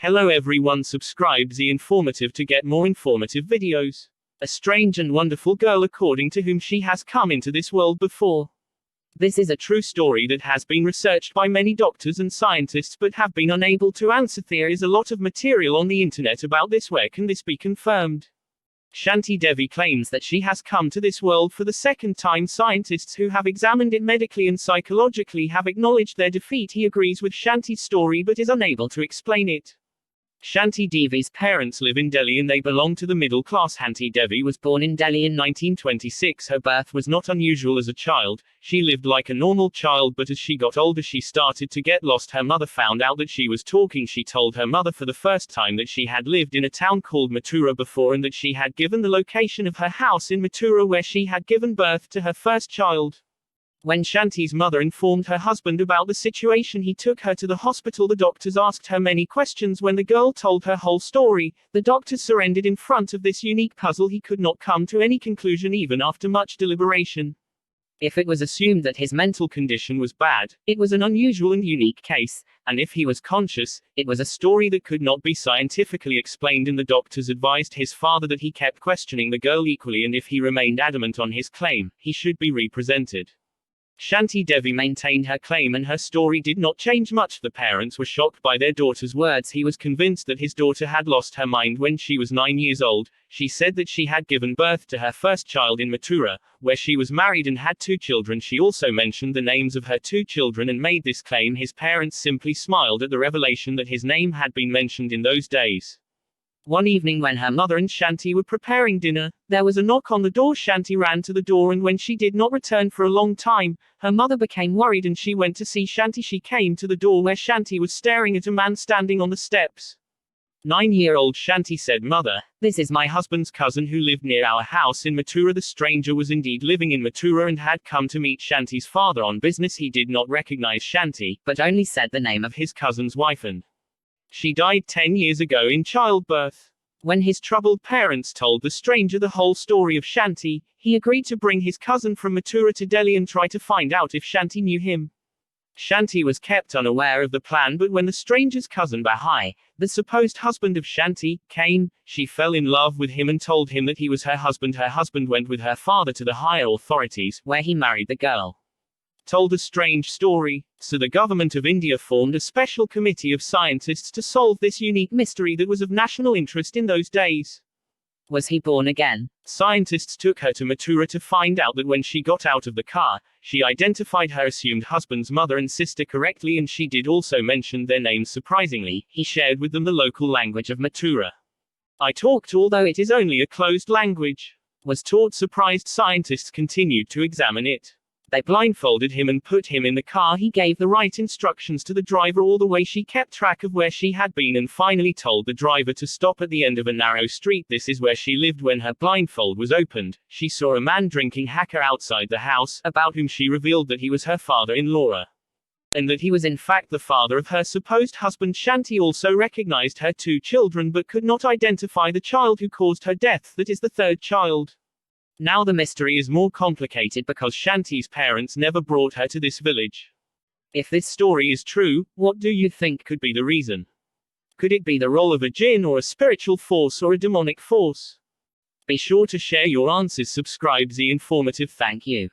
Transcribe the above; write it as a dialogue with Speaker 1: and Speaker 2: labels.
Speaker 1: Hello everyone, subscribe Zee Informative to get more informative videos. A strange and wonderful girl according to whom she has come into this world before. This is a true story that has been researched by many doctors and scientists but have been unable to answer. There is a lot of material on the internet about this. Where can this be confirmed? Shanti Devi claims that she has come to this world for the second time. Scientists who have examined it medically and psychologically have acknowledged their defeat. He agrees with Shanti's story but is unable to explain it. Shanti Devi's parents live in Delhi and they belong to the middle class. Shanti Devi was born in Delhi in 1926. Her birth was not unusual as a child. She lived like a normal child, but as she got older she started to get lost. Her mother found out that she was talking. She told her mother for the first time that she had lived in a town called Mathura before and that she had given the location of her house in Mathura where she had given birth to her first child. When Shanti's mother informed her husband about the situation, he took her to the hospital. The doctors asked her many questions. When the girl told her whole story, the doctors surrendered in front of this unique puzzle. He could not come to any conclusion even after much deliberation. If it was assumed that his mental condition was bad, it was an unusual and unique case, and if he was conscious, it was a story that could not be scientifically explained. And the doctors advised his father that he kept questioning the girl equally, and if he remained adamant on his claim, he should be represented. Shanti Devi maintained her claim and her story did not change much. The parents were shocked by their daughter's words. He was convinced that his daughter had lost her mind when she was 9 years old. She said that she had given birth to her first child in Mathura, where she was married and had 2 children. She also mentioned the names of her 2 children and made this claim. His parents simply smiled at the revelation that his name had been mentioned in those days. One evening when her mother and Shanti were preparing dinner, there was a knock on the door. Shanti ran to the door and when she did not return for a long time, her mother became worried and she went to see Shanti. She came to the door where Shanti was staring at a man standing on the steps. 9-year-old Shanti said, "Mother, this is my husband's cousin who lived near our house in Mathura." The stranger was indeed living in Mathura and had come to meet Shanti's father on business. He did not recognize Shanti, but only said the name of his cousin's wife, and she died 10 years ago in childbirth. When his troubled parents told the stranger the whole story of Shanti, he agreed to bring his cousin from Mathura to Delhi and try to find out if Shanti knew him. Shanti was kept unaware of the plan, but when the stranger's cousin Bahai, the supposed husband of Shanti, came, she fell in love with him and told him that he was her husband. Her husband went with her father to the higher authorities, where he married the girl. Told a strange story, so the government of India formed a special committee of scientists to solve this unique mystery that was of national interest in those days. Was he born again? Scientists took her to Mathura to find out that when she got out of the car, she identified her assumed husband's mother and sister correctly, and she did also mention their names. Surprisingly, he shared with them the local language of Mathura. I talked, although it is only a closed language. Was taught. Surprised scientists continued to examine it. They blindfolded him and put him in the car. He gave the right instructions to the driver all the way. She kept track of where she had been and finally told the driver to stop at the end of a narrow street. This is where she lived. When her blindfold was opened, she saw a man drinking hakka outside the house, about whom she revealed that he was her father-in-law, and that he was in fact the father of her supposed husband. Shanti also recognized her 2 children but could not identify the child who caused her death, that is the 3rd child. Now the mystery is more complicated because Shanti's parents never brought her to this village. If this story is true, what do you think could be the reason? Could it be the role of a jinn or a spiritual force or a demonic force? Be sure to share your answers. Subscribe Zee Informative. Thank you.